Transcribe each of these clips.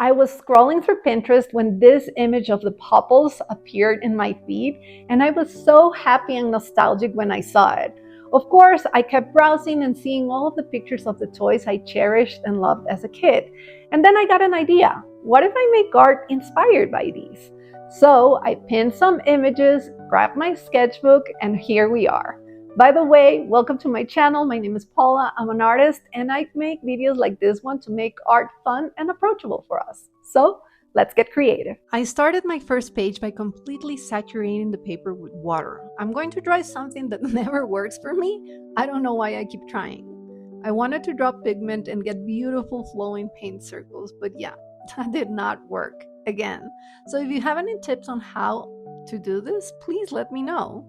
I was scrolling through Pinterest when this image of the Popples appeared in my feed, and I was so happy and nostalgic when I saw it. Of course, I kept browsing and seeing all of the pictures of the toys I cherished and loved as a kid. And then I got an idea. What if I make art inspired by these? So I pinned some images, grabbed my sketchbook, and here we are. By the way, welcome to my channel. My name is Paula. I'm an artist and I make videos like this one to make art fun and approachable for us. So let's get creative. I started my first page by completely saturating the paper with water. I'm going to try something that never works for me. I don't know why I keep trying. I wanted to drop pigment and get beautiful flowing paint circles, but yeah, that did not work again. So if you have any tips on how to do this, please let me know.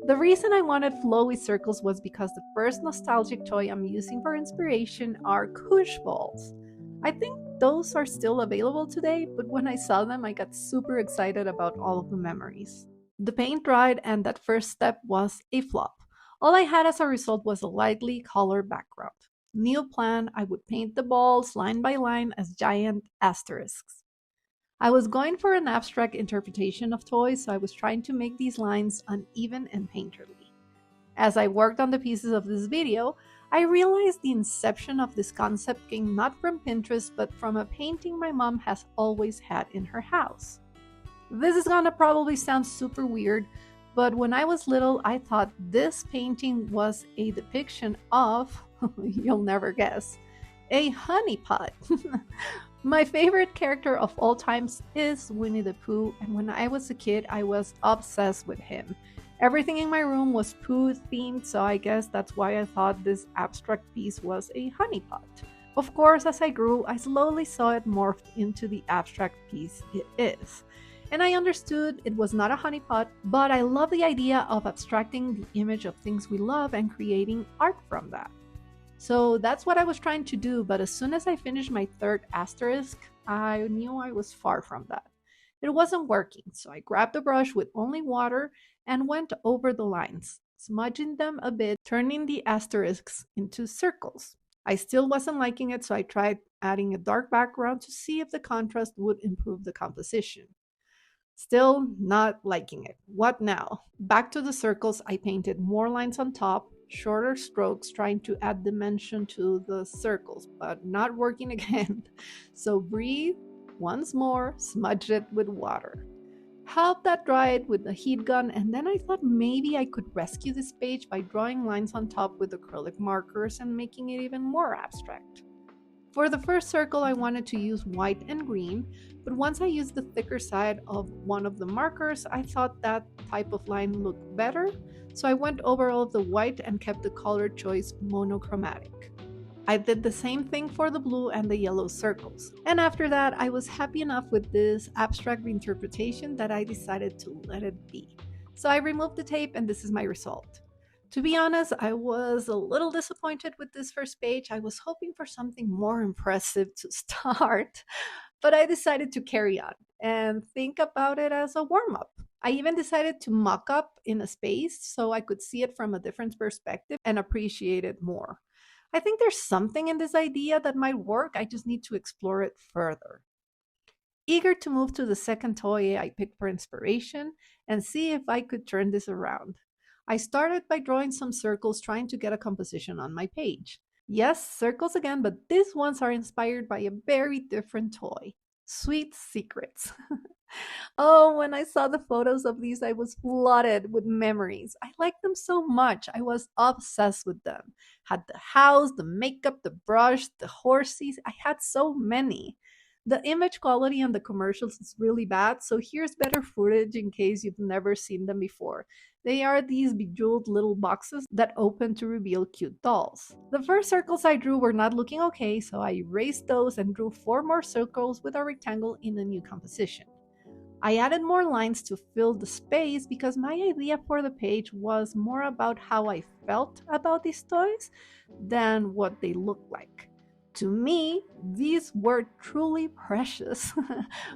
The reason I wanted flowy circles was because the first nostalgic toy I'm using for inspiration are Koosh Balls. I think those are still available today, but when I saw them, I got super excited about all of the memories. The paint dried, and that first step was a flop. All I had as a result was a lightly colored background. New plan, I would paint the balls line by line as giant asterisks. I was going for an abstract interpretation of toys, so I was trying to make these lines uneven and painterly. As I worked on the pieces of this video, I realized the inception of this concept came not from Pinterest, but from a painting my mom has always had in her house. This is gonna probably sound super weird, but when I was little, I thought this painting was a depiction of, you'll never guess, a honeypot. My favorite character of all times is Winnie the Pooh, and when I was a kid, I was obsessed with him. Everything in my room was Pooh themed, so I guess that's why I thought this abstract piece was a honeypot. Of course, as I grew, I slowly saw it morphed into the abstract piece it is. And I understood it was not a honeypot, but I love the idea of abstracting the image of things we love and creating art from that. So that's what I was trying to do, but as soon as I finished my third asterisk, I knew I was far from that. It wasn't working, so I grabbed a brush with only water and went over the lines, smudging them a bit, turning the asterisks into circles. I still wasn't liking it, so I tried adding a dark background to see if the contrast would improve the composition. Still not liking it. What now? Back to the circles, I painted more lines on top, shorter strokes, trying to add dimension to the circles, but not working again. So breathe once more, smudge it with water. Help that dried with the heat gun, and then I thought maybe I could rescue this page by drawing lines on top with acrylic markers and making it even more abstract. For the first circle, I wanted to use white and green, but once I used the thicker side of one of the markers, I thought that type of line looked better, so I went over all of the white and kept the color choice monochromatic. I did the same thing for the blue and the yellow circles. And after that, I was happy enough with this abstract interpretation that I decided to let it be. So I removed the tape and this is my result. To be honest, I was a little disappointed with this first page. I was hoping for something more impressive to start, but I decided to carry on and think about it as a warm up. I even decided to mock up in a space so I could see it from a different perspective and appreciate it more. I think there's something in this idea that might work. I just need to explore it further. Eager to move to the second toy I picked for inspiration and see if I could turn this around. I started by drawing some circles trying to get a composition on my page. Yes, circles again, but these ones are inspired by a very different toy. Sweet Secrets. Oh, when I saw the photos of these, I was flooded with memories. I liked them so much. I was obsessed with them. Had the house, the makeup, the brush, the horses. I had so many. The image quality on the commercials is really bad, so here's better footage in case you've never seen them before. They are these bejeweled little boxes that open to reveal cute dolls. The first circles I drew were not looking okay, so I erased those and drew 4 more circles with a rectangle in a new composition. I added more lines to fill the space because my idea for the page was more about how I felt about these toys than what they looked like. To me, these were truly precious,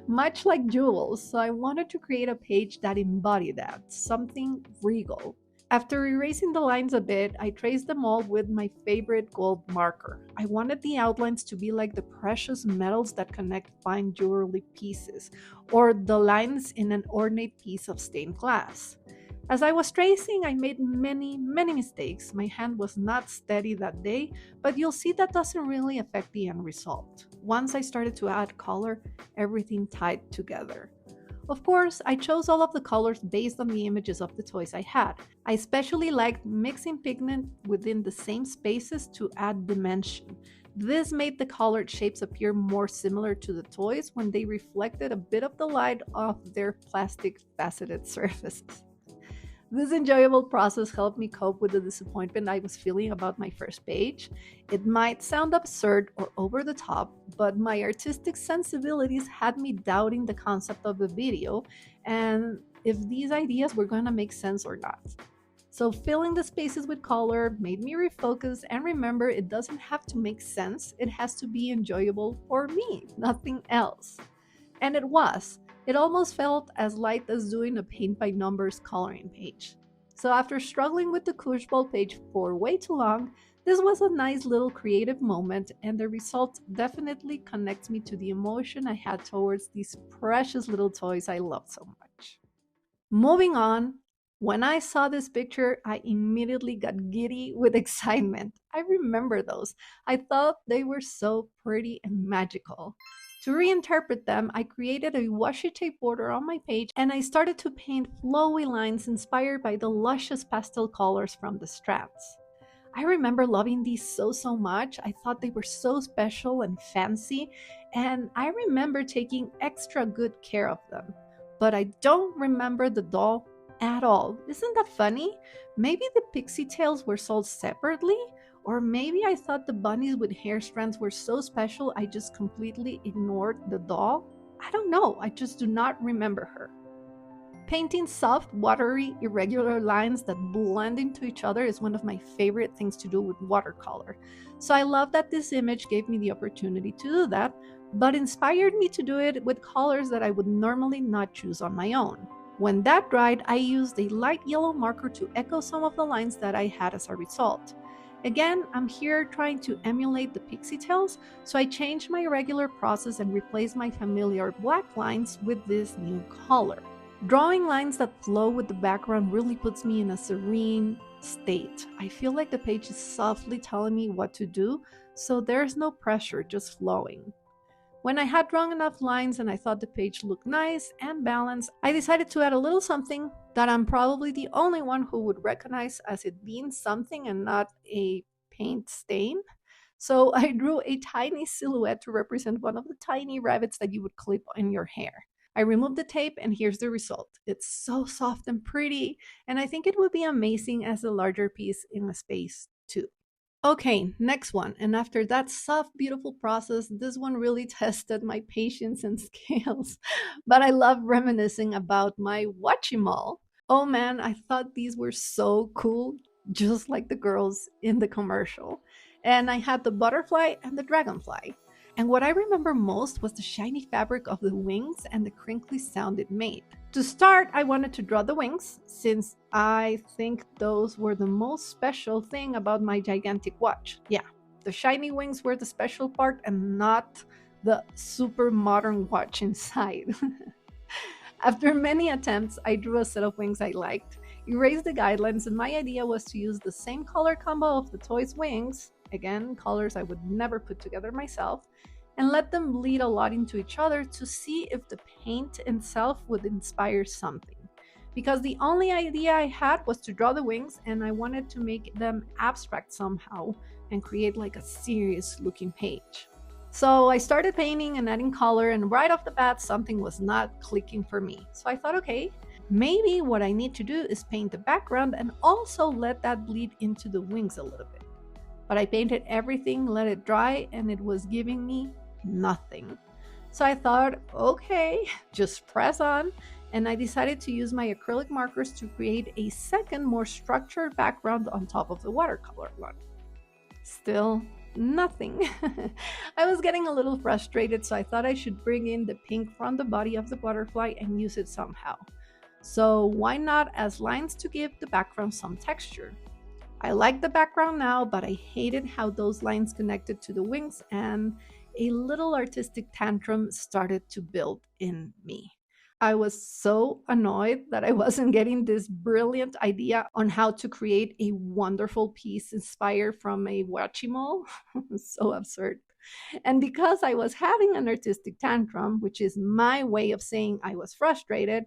much like jewels, so I wanted to create a page that embodied that, something regal. After erasing the lines a bit, I traced them all with my favorite gold marker. I wanted the outlines to be like the precious metals that connect fine jewelry pieces, or the lines in an ornate piece of stained glass. As I was tracing, I made many mistakes. My hand was not steady that day, but you'll see that doesn't really affect the end result. Once I started to add color, everything tied together. Of course, I chose all of the colors based on the images of the toys I had. I especially liked mixing pigment within the same spaces to add dimension. This made the colored shapes appear more similar to the toys when they reflected a bit of the light off their plastic faceted surfaces. This enjoyable process helped me cope with the disappointment I was feeling about my first page. It might sound absurd or over the top, but my artistic sensibilities had me doubting the concept of the video and if these ideas were going to make sense or not. So filling the spaces with color made me refocus and remember it doesn't have to make sense, it has to be enjoyable for me, nothing else. And it was. It almost felt as light as doing a paint by numbers coloring page. So after struggling with the Koosh Ball page for way too long, this was a nice little creative moment and the result definitely connects me to the emotion I had towards these precious little toys I love so much. Moving on, when I saw this picture, I immediately got giddy with excitement. I remember those. I thought they were so pretty and magical. To reinterpret them, I created a washi tape border on my page and I started to paint flowy lines inspired by the luscious pastel colors from the strands. I remember loving these so much. I thought they were so special and fancy, and I remember taking extra good care of them. But I don't remember the doll at all. Isn't that funny? Maybe the Pixietails were sold separately? Or maybe I thought the bunnies with hair strands were so special I just completely ignored the doll? I don't know, I just do not remember her. Painting soft, watery, irregular lines that blend into each other is one of my favorite things to do with watercolor. So I love that this image gave me the opportunity to do that, but inspired me to do it with colors that I would normally not choose on my own. When that dried, I used a light yellow marker to echo some of the lines that I had as a result. Again, I'm here trying to emulate the Pixietails, so I changed my regular process and replaced my familiar black lines with this new color. Drawing lines that flow with the background really puts me in a serene state. I feel like the page is softly telling me what to do, so there's no pressure, just flowing. When I had drawn enough lines and I thought the page looked nice and balanced, I decided to add a little something that I'm probably the only one who would recognize as it being something and not a paint stain. So I drew a tiny silhouette to represent one of the tiny rabbits that you would clip in your hair. I removed the tape and here's the result. It's so soft and pretty, and I think it would be amazing as a larger piece in a space too. Okay, next one. And after that soft, beautiful process, this one really tested my patience and skills. But I love reminiscing about my Watchimal. Oh man, I thought these were so cool, just like the girls in the commercial. And I had the butterfly and the dragonfly. And what I remember most was the shiny fabric of the wings and the crinkly sound it made. To start, I wanted to draw the wings, since I think those were the most special thing about my gigantic watch. Yeah, the shiny wings were the special part and not the super modern watch inside. After many attempts, I drew a set of wings I liked, erased the guidelines, and my idea was to use the same color combo of the toy's wings, again, colors I would never put together myself, and let them bleed a lot into each other to see if the paint itself would inspire something. Because the only idea I had was to draw the wings and I wanted to make them abstract somehow and create like a serious looking page. So I started painting and adding color, and right off the bat something was not clicking for me. So I thought, okay, maybe what I need to do is paint the background and also let that bleed into the wings a little bit. But I painted everything, let it dry, and it was giving me nothing. So I thought, okay, just press on, and I decided to use my acrylic markers to create a second, more structured background on top of the watercolor one. Still nothing. I was getting a little frustrated, so I thought I should bring in the pink from the body of the butterfly and use it somehow. So why not as lines to give the background some texture? I like the background now, but I hated how those lines connected to the wings, and a little artistic tantrum started to build in me. I was so annoyed that I wasn't getting this brilliant idea on how to create a wonderful piece inspired from a Wachimal. So absurd. And because I was having an artistic tantrum, which is my way of saying I was frustrated,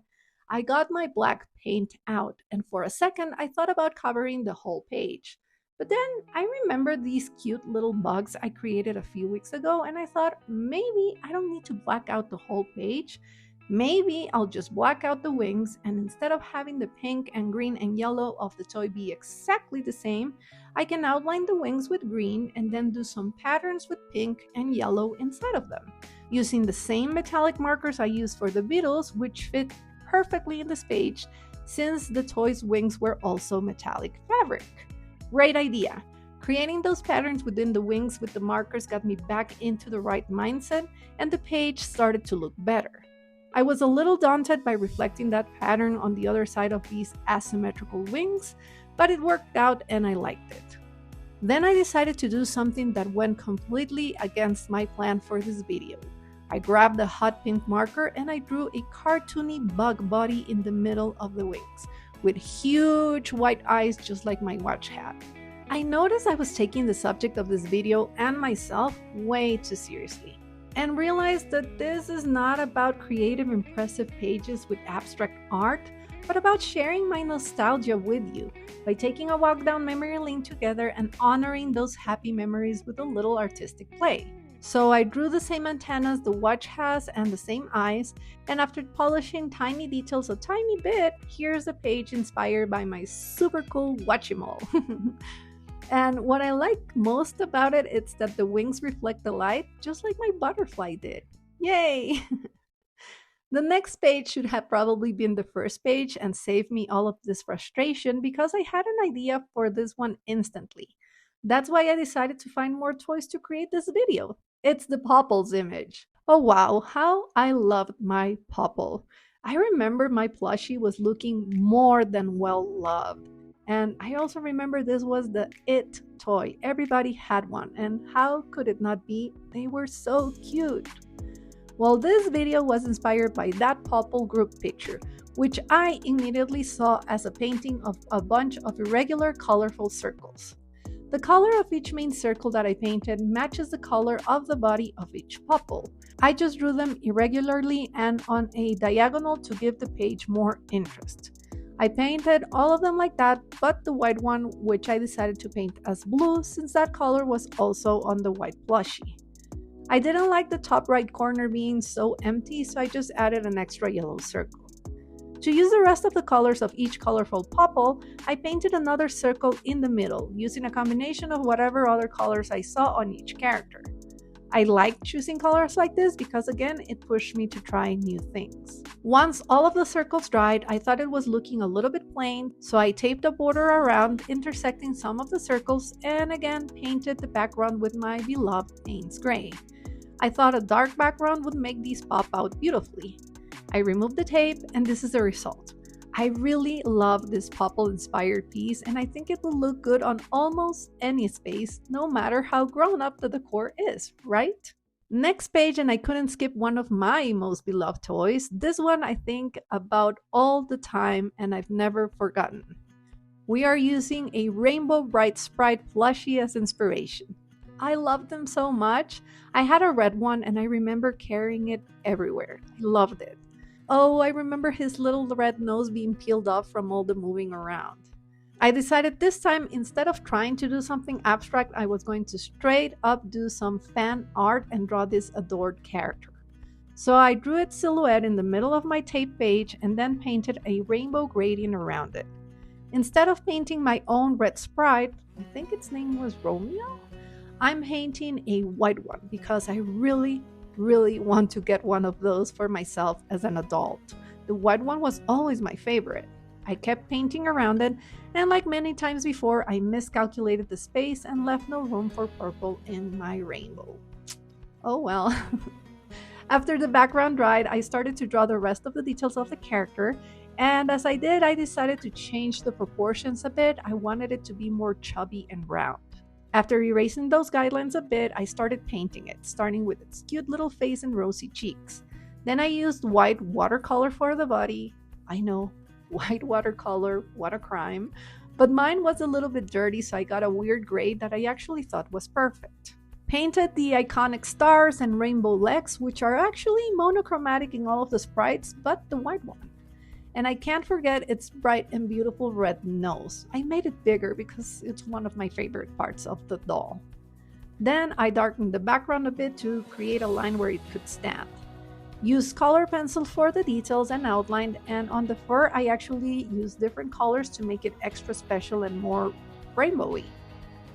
I got my black paint out, and for a second I thought about covering the whole page. But then I remembered these cute little bugs I created a few weeks ago, and I thought maybe I don't need to black out the whole page. Maybe I'll just black out the wings, and instead of having the pink and green and yellow of the toy be exactly the same, I can outline the wings with green and then do some patterns with pink and yellow inside of them, using the same metallic markers I used for the Beatles, which fit perfectly in this page since the toy's wings were also metallic fabric. Great idea! Creating those patterns within the wings with the markers got me back into the right mindset, and the page started to look better. I was a little daunted by reflecting that pattern on the other side of these asymmetrical wings, but it worked out and I liked it. Then I decided to do something that went completely against my plan for this video. I grabbed a hot pink marker and I drew a cartoony bug body in the middle of the wings, with huge white eyes just like my watch had. I noticed I was taking the subject of this video and myself way too seriously, and realized that this is not about creative, impressive pages with abstract art, but about sharing my nostalgia with you by taking a walk down memory lane together and honoring those happy memories with a little artistic play. So I drew the same antennas the watch has and the same eyes, and after polishing tiny details a tiny bit, here's a page inspired by my super cool Watchimal. And what I like most about it is that the wings reflect the light just like my butterfly did. Yay! The next page should have probably been the first page and saved me all of this frustration because I had an idea for this one instantly. That's why I decided to find more toys to create this video. It's the Popples image. Oh wow, how I loved my Popple. I remember my plushie was looking more than well loved. And I also remember this was the it toy. Everybody had one, and how could it not be? They were so cute. Well, this video was inspired by that Popple group picture, which I immediately saw as a painting of a bunch of irregular, colorful circles. The color of each main circle that I painted matches the color of the body of each Popple. I just drew them irregularly and on a diagonal to give the page more interest. I painted all of them like that, but the white one, which I decided to paint as blue since that color was also on the white plushie. I didn't like the top right corner being so empty, so I just added an extra yellow circle. To use the rest of the colors of each colorful Popple, I painted another circle in the middle, using a combination of whatever other colors I saw on each character. I liked choosing colors like this because again, it pushed me to try new things. Once all of the circles dried, I thought it was looking a little bit plain, so I taped a border around, intersecting some of the circles, and again painted the background with my beloved Payne's Gray. I thought a dark background would make these pop out beautifully. I removed the tape, and this is the result. I really love this Popple inspired piece, and I think it will look good on almost any space, no matter how grown up the decor is, right? Next page, and I couldn't skip one of my most beloved toys. This one I think about all the time, and I've never forgotten. We are using a Rainbow Bright Sprite plushie as inspiration. I love them so much. I had a red one, and I remember carrying it everywhere. I loved it. Oh, I remember his little red nose being peeled off from all the moving around. I decided this time, instead of trying to do something abstract, I was going to straight up do some fan art and draw this adored character. So I drew its silhouette in the middle of my tape page and then painted a rainbow gradient around it. Instead of painting my own red Sprite, I think its name was Romeo, I'm painting a white one because I really want to get one of those for myself as an adult. The white one was always my favorite. I kept painting around it, and like many times before, I miscalculated the space and left no room for purple in my rainbow. Oh well. After the background dried, I started to draw the rest of the details of the character, And as I did, I decided to change the proportions a bit. I wanted it to be more chubby and round. After erasing those guidelines a bit, I started painting it, starting with its cute little face and rosy cheeks. Then I used white watercolor for the body. I know, white watercolor, what a crime. But mine was a little bit dirty, so I got a weird grade that I actually thought was perfect. Painted the iconic stars and rainbow legs, which are actually monochromatic in all of the sprites, but the white one. And I can't forget its bright and beautiful red nose. I made it bigger because it's one of my favorite parts of the doll. Then I darkened the background a bit to create a line where it could stand. Used color pencil for the details and outline, and on the fur I actually used different colors to make it extra special and more rainbowy.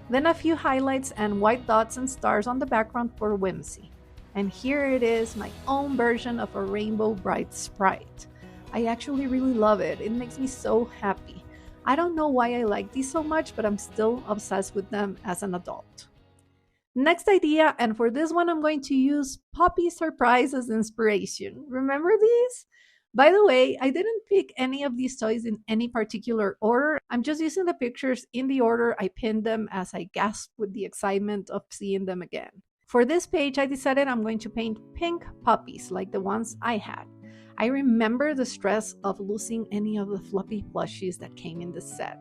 Then a few highlights and white dots and stars on the background for whimsy. And here it is, my own version of a rainbow bright sprite. I actually really love it. It makes me so happy. I don't know why I like these so much, but I'm still obsessed with them as an adult. Next idea, and for this one I'm going to use Poppy Surprise as inspiration. Remember these? By the way, I didn't pick any of these toys in any particular order. I'm just using the pictures in the order I pinned them as I gasped with the excitement of seeing them again. For this page, I decided I'm going to paint pink puppies like the ones I had. I remember the stress of losing any of the fluffy plushies that came in the set.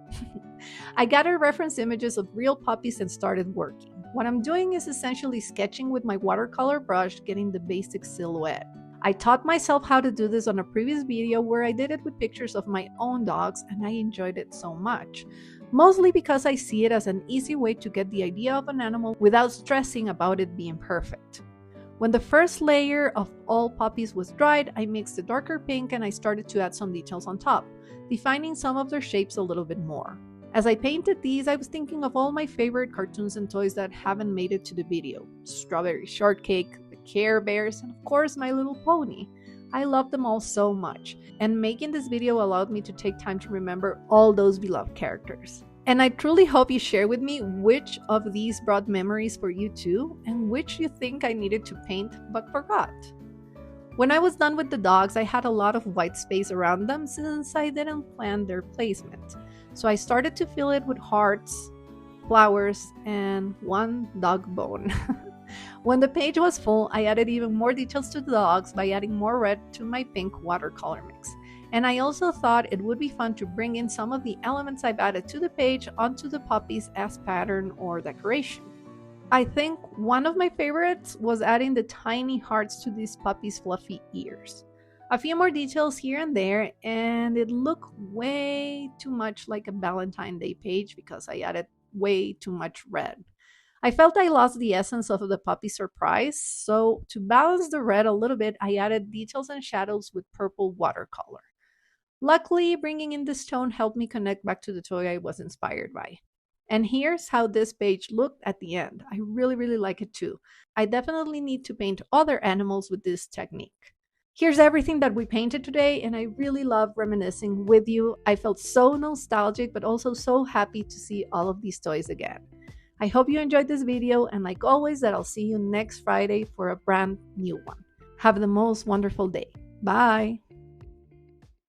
I gathered reference images of real puppies and started working. What I'm doing is essentially sketching with my watercolor brush, getting the basic silhouette. I taught myself how to do this on a previous video where I did it with pictures of my own dogs, and I enjoyed it so much. Mostly because I see it as an easy way to get the idea of an animal without stressing about it being perfect. When the first layer of all puppies was dried, I mixed the darker pink and I started to add some details on top, defining some of their shapes a little bit more. As I painted these, I was thinking of all my favorite cartoons and toys that haven't made it to the video. Strawberry Shortcake, the Care Bears, and of course My Little Pony. I love them all so much, and making this video allowed me to take time to remember all those beloved characters. And I truly hope you share with me which of these brought memories for you too, and which you think I needed to paint but forgot. When I was done with the dogs, I had a lot of white space around them since I didn't plan their placement. So I started to fill it with hearts, flowers, and one dog bone. When the page was full, I added even more details to the dogs by adding more red to my pink watercolor mix. And I also thought it would be fun to bring in some of the elements I've added to the page onto the puppies as pattern or decoration. I think one of my favorites was adding the tiny hearts to these puppies' fluffy ears. A few more details here and there, and it looked way too much like a Valentine's Day page because I added way too much red. I felt I lost the essence of the puppy surprise, so to balance the red a little bit, I added details and shadows with purple watercolor. Luckily, bringing in this tone helped me connect back to the toy I was inspired by. And here's how this page looked at the end. I really like it too. I definitely need to paint other animals with this technique. Here's everything that we painted today, and I really love reminiscing with you. I felt so nostalgic, but also so happy to see all of these toys again. I hope you enjoyed this video, and like always, that I'll see you next Friday for a brand new one. Have the most wonderful day. Bye!